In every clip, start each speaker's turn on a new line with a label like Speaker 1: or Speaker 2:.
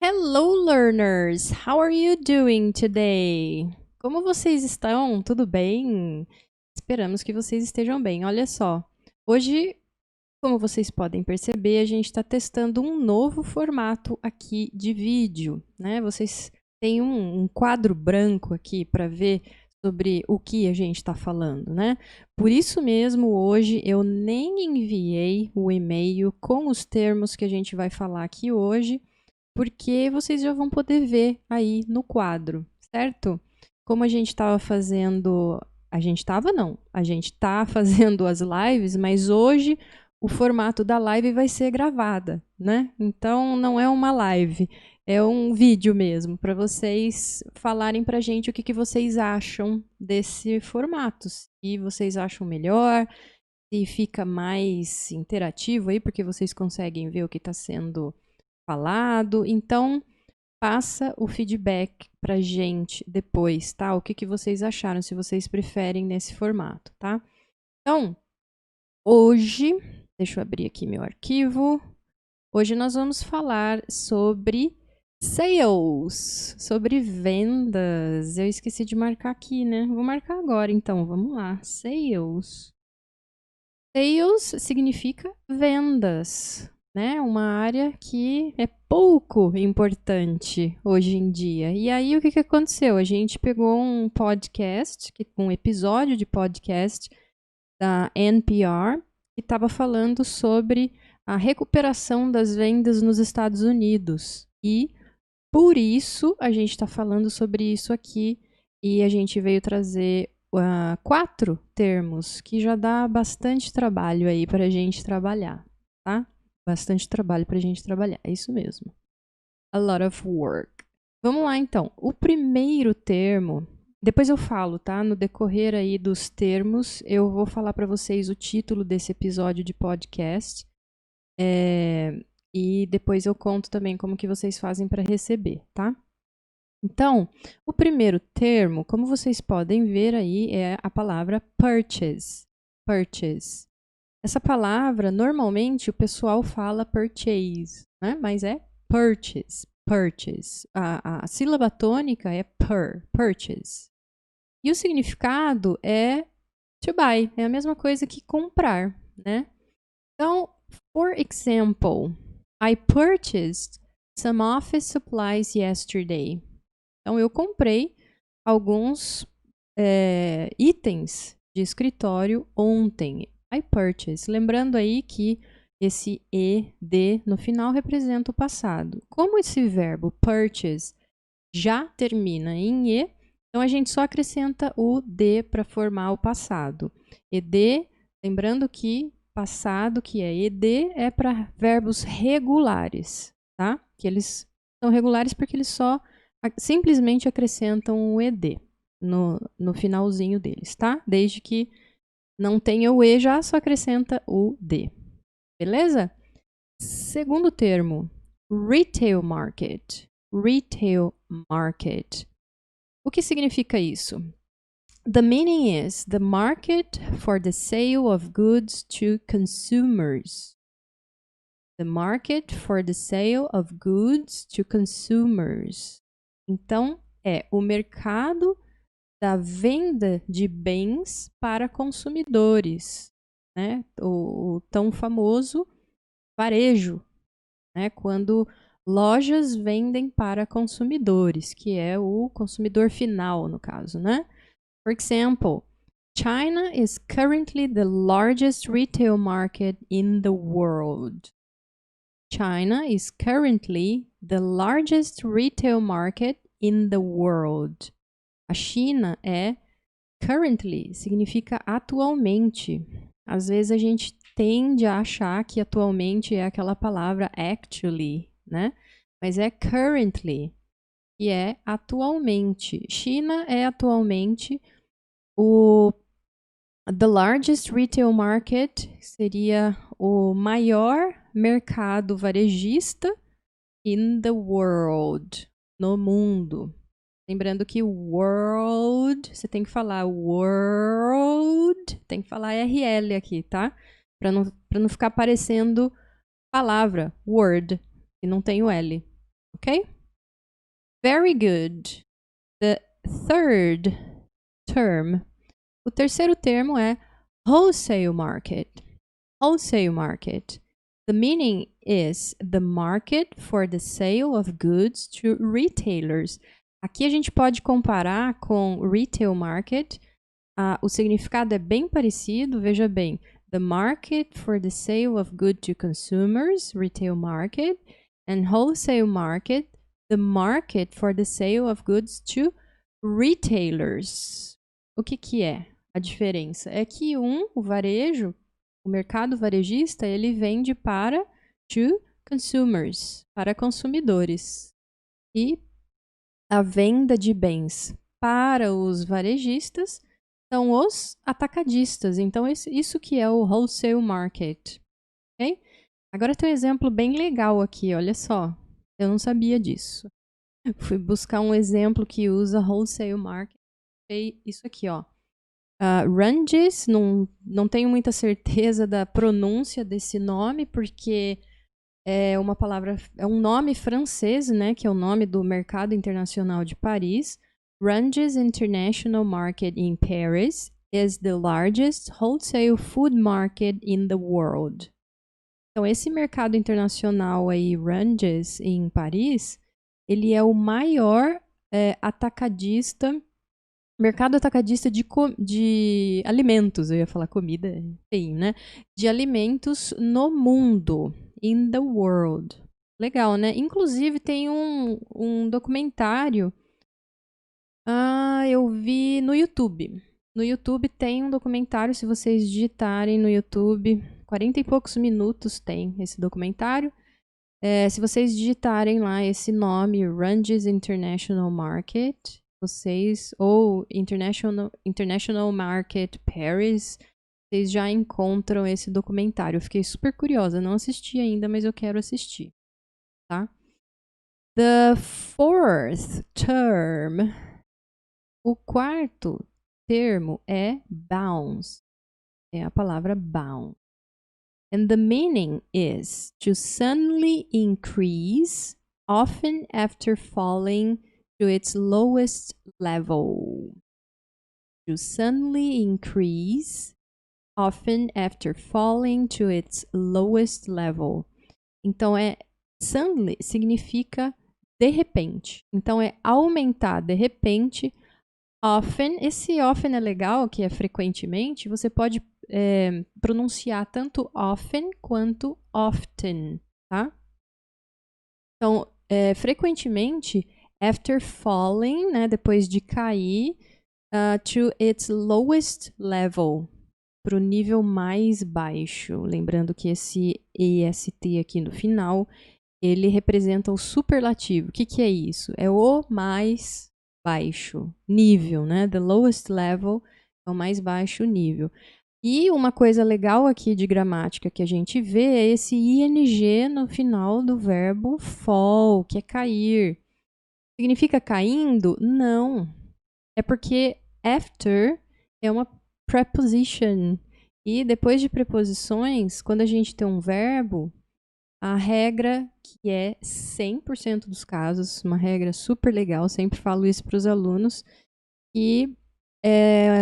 Speaker 1: Hello, learners! How are you doing today? Como vocês estão? Tudo bem? Esperamos que vocês estejam bem. Olha só, hoje, como vocês podem perceber, a gente está testando um novo formato aqui de vídeo, né? Vocês têm um quadro branco aqui para ver sobre o que a gente está falando, né? Por isso mesmo, hoje eu nem enviei o e-mail com os termos que a gente vai falar aqui hoje, porque vocês já vão poder ver aí no quadro, certo? Como a gente estava fazendo... A gente estava, não. A gente está fazendo as lives, mas hoje o formato da live vai ser gravada, né? Então, não é uma live, é um vídeo mesmo, para vocês falarem para a gente o que vocês acham desse formato. Se vocês acham melhor, se fica mais interativo aí, porque vocês conseguem ver o que está sendo falado. Então, passa o feedback pra gente depois, tá? O que vocês acharam, se vocês preferem nesse formato, tá? Então, hoje, deixa eu abrir aqui meu arquivo. Hoje nós vamos falar sobre sales, sobre vendas. Eu esqueci de marcar aqui, né? Vou marcar agora, então, vamos lá. Sales. Sales significa vendas, né? Uma área que é pouco importante hoje em dia. E aí, o que aconteceu? A gente pegou um podcast, um episódio de podcast da NPR, que estava falando sobre a recuperação das vendas nos Estados Unidos. E, por isso, a gente está falando sobre isso aqui. E a gente veio trazer 4 termos que já dá bastante trabalho aí para a gente trabalhar, tá? Bastante trabalho para a gente trabalhar, é isso mesmo. A lot of work. Vamos lá, então. O primeiro termo, depois eu falo, tá? No decorrer aí dos termos, eu vou falar para vocês o título desse episódio de podcast. E depois eu conto também como que vocês fazem para receber, tá? Então, o primeiro termo, como vocês podem ver aí, é a palavra purchase. Purchase. Essa palavra, normalmente, o pessoal fala purchase, né? Mas é purchase. Purchase. A sílaba tônica é purchase. E o significado é to buy. É a mesma coisa que comprar, né? Então, for example, I purchased some office supplies yesterday. Então, eu comprei alguns itens de escritório ontem. I purchased. Lembrando aí que esse ed no final representa o passado. Como esse verbo purchase já termina em e, então a gente só acrescenta o d para formar o passado. Ed, lembrando que passado, que é ed, é para verbos regulares, tá? Que eles são regulares porque eles só simplesmente acrescentam o ed no finalzinho deles, tá? Desde que não tenha o e, já só acrescenta o d. Beleza? Segundo termo, retail market. Retail market. O que significa isso? The meaning is the market for the sale of goods to consumers. The market for the sale of goods to consumers. Então, é o mercado da venda de bens para consumidores, né? O tão famoso varejo, né? Quando lojas vendem para consumidores, que é o consumidor final, no caso, né? For example, China is currently the largest retail market in the world. China is currently the largest retail market in the world. A China é currently, significa atualmente. Às vezes a gente tende a achar que atualmente é aquela palavra actually, né? Mas é currently, que é atualmente. China é atualmente the largest retail market, seria o maior mercado varejista in the world, no mundo. Lembrando que world, você tem que falar world, tem que falar RL aqui, tá? Para não ficar parecendo palavra, word, e não tem o L, ok? Very good. The third term. O terceiro termo é wholesale market. Wholesale market. The meaning is the market for the sale of goods to retailers. Aqui a gente pode comparar com retail market. O significado é bem parecido, veja bem. The market for the sale of goods to consumers, retail market, and wholesale market, the market for the sale of goods to retailers. O que é a diferença? É que o varejo, o mercado varejista, ele vende para to consumers, para consumidores. E a venda de bens para os varejistas são os atacadistas. Então, isso que é o wholesale market. Okay? Agora tem um exemplo bem legal aqui, olha só. Eu não sabia disso. Fui buscar um exemplo que usa wholesale market. Isso aqui, ó. Ranges, não tenho muita certeza da pronúncia desse nome, porque é um nome francês, né, que é o nome do Mercado Internacional de Paris. Ranges International Market in Paris is the largest wholesale food market in the world. Então, esse mercado internacional aí, Ranges, em Paris, ele é o maior mercado atacadista de alimentos. Eu ia falar comida, enfim, né? De alimentos no mundo. In the world. Legal, né? Inclusive, tem um documentário. Eu vi no YouTube. No YouTube tem um documentário, se vocês digitarem no YouTube, 40 e poucos minutos tem esse documentário. Se vocês digitarem lá esse nome, Ranges International Market, ou International Market Paris, vocês já encontram esse documentário. Eu fiquei super curiosa, não assisti ainda, mas eu quero assistir, tá? The fourth term. O quarto termo é bounce. É a palavra bounce. And the meaning is to suddenly increase, often after falling to its lowest level. To suddenly increase, often after falling to its lowest level. Então, suddenly significa de repente. Então, é aumentar de repente. Often, esse often é legal, que é frequentemente. Você pode pronunciar tanto often quanto often, tá? Então, frequentemente, after falling, né, depois de cair, to its lowest level, para o nível mais baixo. Lembrando que esse EST aqui no final, ele representa o superlativo. O que é isso? É o mais baixo nível, né? The lowest level é o mais baixo nível. E uma coisa legal aqui de gramática que a gente vê é esse ing no final do verbo fall, que é cair. Significa caindo? Não. É porque after é uma preposition. E depois de preposições, quando a gente tem um verbo, a regra, que é 100% dos casos, uma regra super legal, sempre falo isso para os alunos, que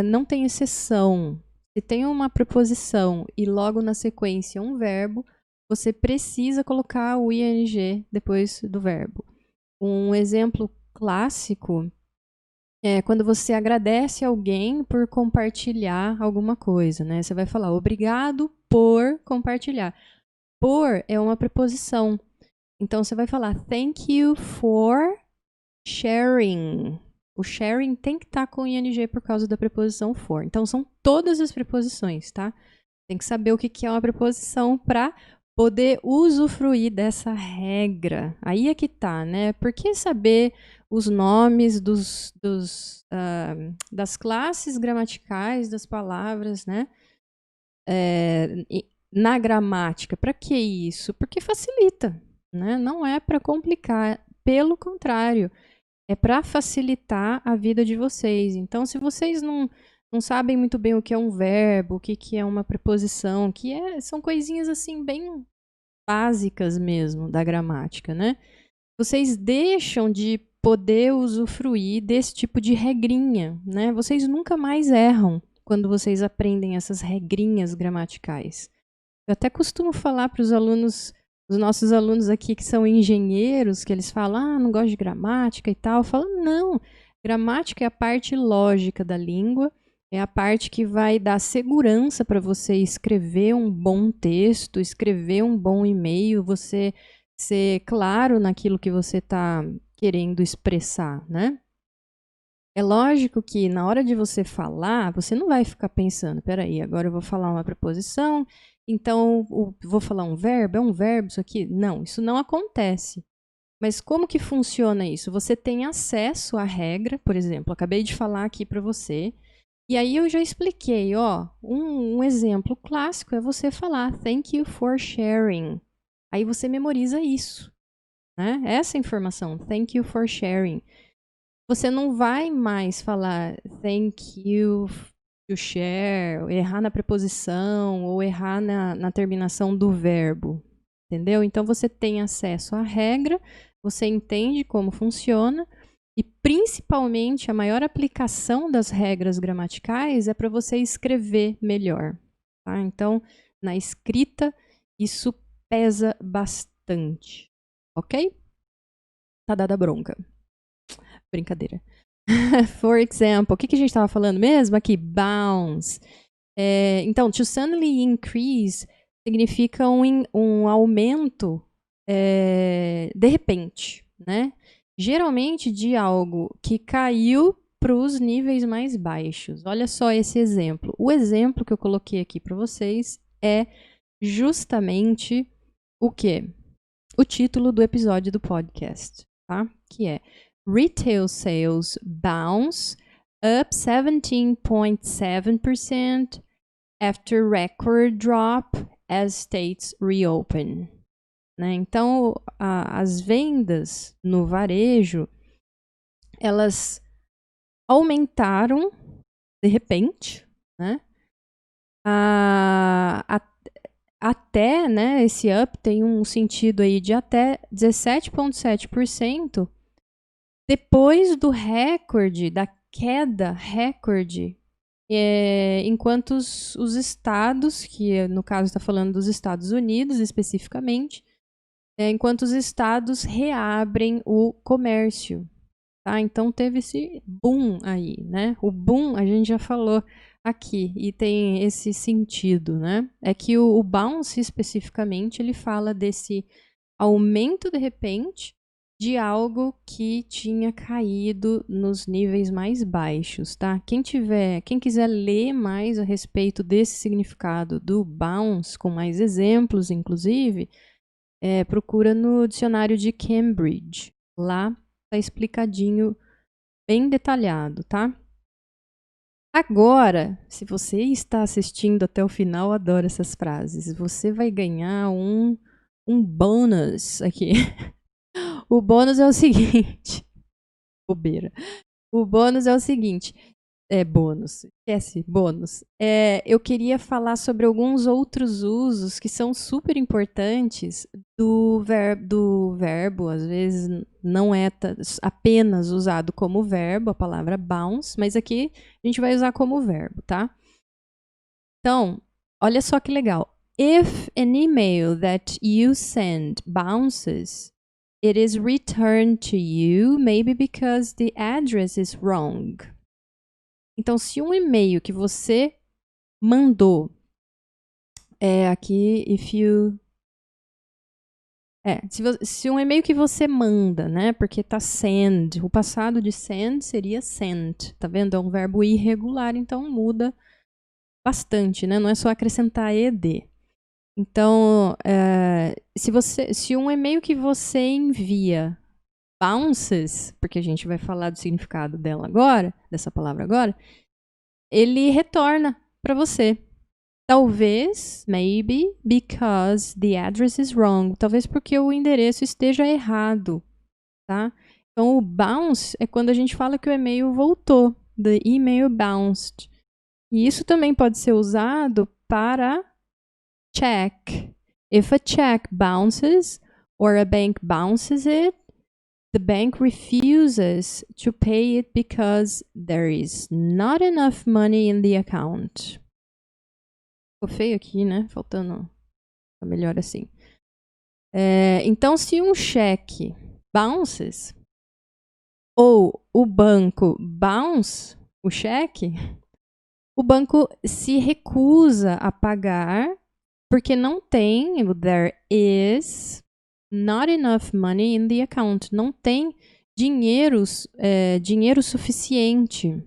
Speaker 1: não tem exceção. Se tem uma preposição e logo na sequência um verbo, você precisa colocar o ing depois do verbo. Um exemplo clássico é quando você agradece alguém por compartilhar alguma coisa, né? Você vai falar obrigado por compartilhar. Por é uma preposição. Então, você vai falar thank you for sharing. O sharing tem que estar com ing por causa da preposição for. Então, são todas as preposições, tá? Tem que saber o que é uma preposição para poder usufruir dessa regra. Aí é que tá, né? Por que saber os nomes das classes gramaticais das palavras, né? Na gramática. Para que isso? Porque facilita, né? Não é para complicar, pelo contrário, é para facilitar a vida de vocês. Então, se vocês não sabem muito bem o que é um verbo, o que é uma preposição, são coisinhas assim bem básicas mesmo da gramática, né? Vocês deixam de poder usufruir desse tipo de regrinha, né? Vocês nunca mais erram quando vocês aprendem essas regrinhas gramaticais. Eu até costumo falar para os alunos, os nossos alunos aqui que são engenheiros, que eles falam, não gosto de gramática e tal. Eu falo, não, gramática é a parte lógica da língua, é a parte que vai dar segurança para você escrever um bom texto, escrever um bom e-mail, você ser claro naquilo que você está querendo expressar, né? É lógico que na hora de você falar, você não vai ficar pensando, peraí, agora eu vou falar uma preposição, então vou falar um verbo, é um verbo isso aqui? Não, isso não acontece. Mas como que funciona isso? Você tem acesso à regra, por exemplo, acabei de falar aqui para você, e aí eu já expliquei, ó, um exemplo clássico é você falar thank you for sharing. Aí você memoriza isso, né? Essa informação, thank you for sharing. Você não vai mais falar thank you to share, errar na preposição ou errar na terminação do verbo, entendeu? Então você tem acesso à regra, você entende como funciona e principalmente a maior aplicação das regras gramaticais é para você escrever melhor, tá? Então, na escrita, isso pesa bastante, ok? Tá dada a bronca. Brincadeira. For example, o que a gente estava falando mesmo aqui? Bounce. Então, to suddenly increase significa um aumento de repente, né? Geralmente de algo que caiu para os níveis mais baixos. Olha só esse exemplo. O exemplo que eu coloquei aqui para vocês é justamente o quê? O título do episódio do podcast, tá? Que é Retail Sales Bounce up 17.7% after record drop as states reopen. Né? Então, as vendas no varejo, elas aumentaram de repente, né? Até, né, esse up tem um sentido aí de até 17,7% depois do recorde, da queda recorde, enquanto os estados, que no caso está falando dos Estados Unidos especificamente, enquanto os estados reabrem o comércio. Tá? Então teve esse boom aí, né? O boom a gente já falou aqui e tem esse sentido, né? É que o bounce especificamente ele fala desse aumento de repente de algo que tinha caído nos níveis mais baixos, tá? Quem quiser ler mais a respeito desse significado do bounce, com mais exemplos, inclusive, procura no dicionário de Cambridge. Lá tá explicadinho, bem detalhado, tá? Agora, se você está assistindo até o final, adoro essas frases. Você vai ganhar um bônus aqui. O bônus é o seguinte. Bobeira. O bônus é o seguinte. Bônus. Esquece, bônus. Eu queria falar sobre alguns outros usos que são super importantes do verbo. Às vezes não é apenas usado como verbo, a palavra bounce, mas aqui a gente vai usar como verbo, tá? Então, olha só que legal. If an email that you send bounces, it is returned to you, maybe because the address is wrong. Então, se um e-mail que você mandou, aqui, if you... se um e-mail que você manda, né, porque tá send, o passado de send seria sent, tá vendo? É um verbo irregular, então muda bastante, né? Não é só acrescentar ed. Então, se um e-mail que você envia bounces, porque a gente vai falar do significado dela agora, dessa palavra agora, ele retorna para você. Talvez, maybe, because the address is wrong. Talvez porque o endereço esteja errado, tá? Então, o bounce é quando a gente fala que o e-mail voltou. The email bounced. E isso também pode ser usado para check. If a check bounces or a bank bounces it, the bank refuses refuses to pay it because there is not enough money in the account. Ficou feio aqui, né? Faltando... melhor assim. Então, se um cheque bounces, ou o banco bounce o cheque, o banco se recusa a pagar porque não tem, there is not enough money in the account. Não tem dinheiro suficiente.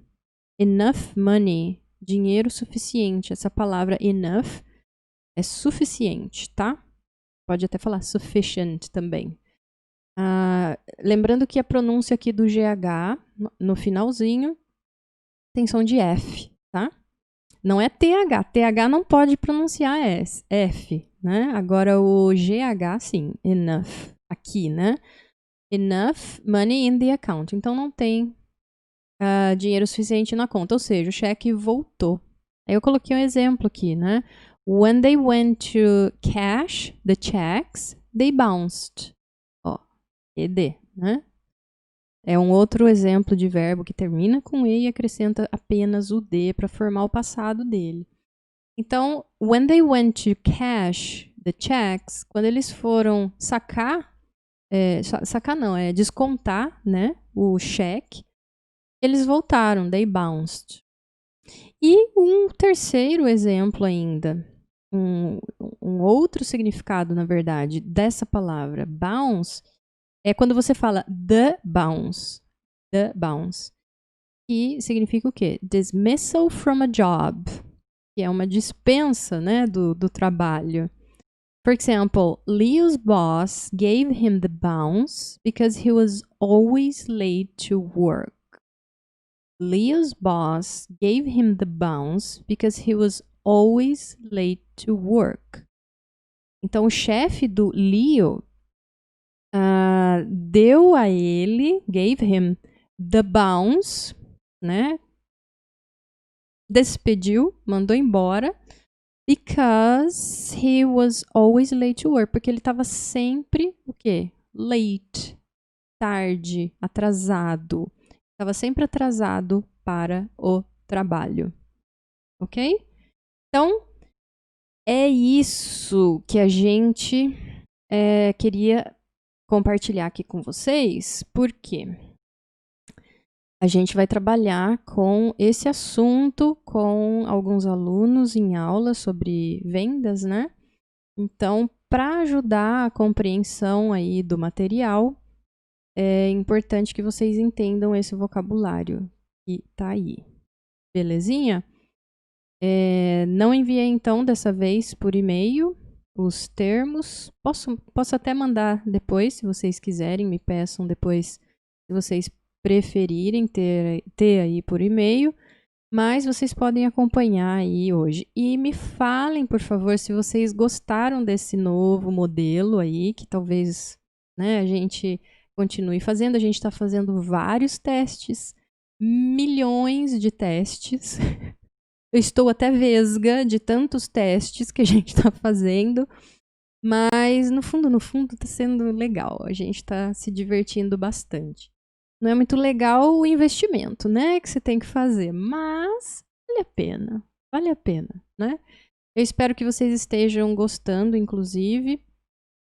Speaker 1: Enough money, dinheiro suficiente. Essa palavra enough é suficiente, tá? Pode até falar sufficient também. Lembrando que a pronúncia aqui do GH, no finalzinho, tem som de F, tá? Não é TH. TH não pode pronunciar F, né? Agora o GH, sim. Enough. Aqui, né? Enough money in the account. Então não tem dinheiro suficiente na conta. Ou seja, o cheque voltou. Aí eu coloquei um exemplo aqui, né? When they went to cash the checks, they bounced. Ó, ED, né? É um outro exemplo de verbo que termina com E e acrescenta apenas o D para formar o passado dele. Então, when they went to cash the checks, quando eles foram descontar, né, o cheque, eles voltaram, they bounced. E um terceiro exemplo ainda, um outro significado, na verdade, dessa palavra bounce, é quando você fala the bounce, que significa o quê? Dismissal from a job, que é uma dispensa, né, do trabalho. For example, Leo's boss gave him the bounce because he was always late to work. Leo's boss gave him the bounce because he was always late to work. Então, o chefe do Leo deu a ele, gave him the bounce, né? Despediu, mandou embora, because he was always late to work, porque ele estava sempre, o quê? Late, tarde, atrasado. Estava sempre atrasado para o trabalho. Ok? Então, é isso que a gente queria compartilhar aqui com vocês, porque a gente vai trabalhar com esse assunto com alguns alunos em aula sobre vendas, né? Então, para ajudar a compreensão aí do material, é importante que vocês entendam esse vocabulário que tá aí. Belezinha? Não enviei, então, dessa vez por e-mail os termos. Posso até mandar depois, se vocês quiserem, me peçam depois, se vocês preferirem ter aí por e-mail, mas vocês podem acompanhar aí hoje. E me falem, por favor, se vocês gostaram desse novo modelo aí, que talvez, né, a gente continue fazendo. A gente está fazendo vários testes, milhões de testes. Eu estou até vesga de tantos testes que a gente está fazendo, mas no fundo está sendo legal. A gente está se divertindo bastante. Não é muito legal o investimento, né, que você tem que fazer, mas vale a pena, né? Eu espero que vocês estejam gostando, inclusive,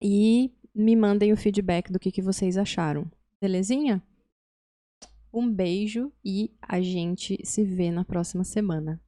Speaker 1: e me mandem o feedback do que vocês acharam. Belezinha? Um beijo e a gente se vê na próxima semana.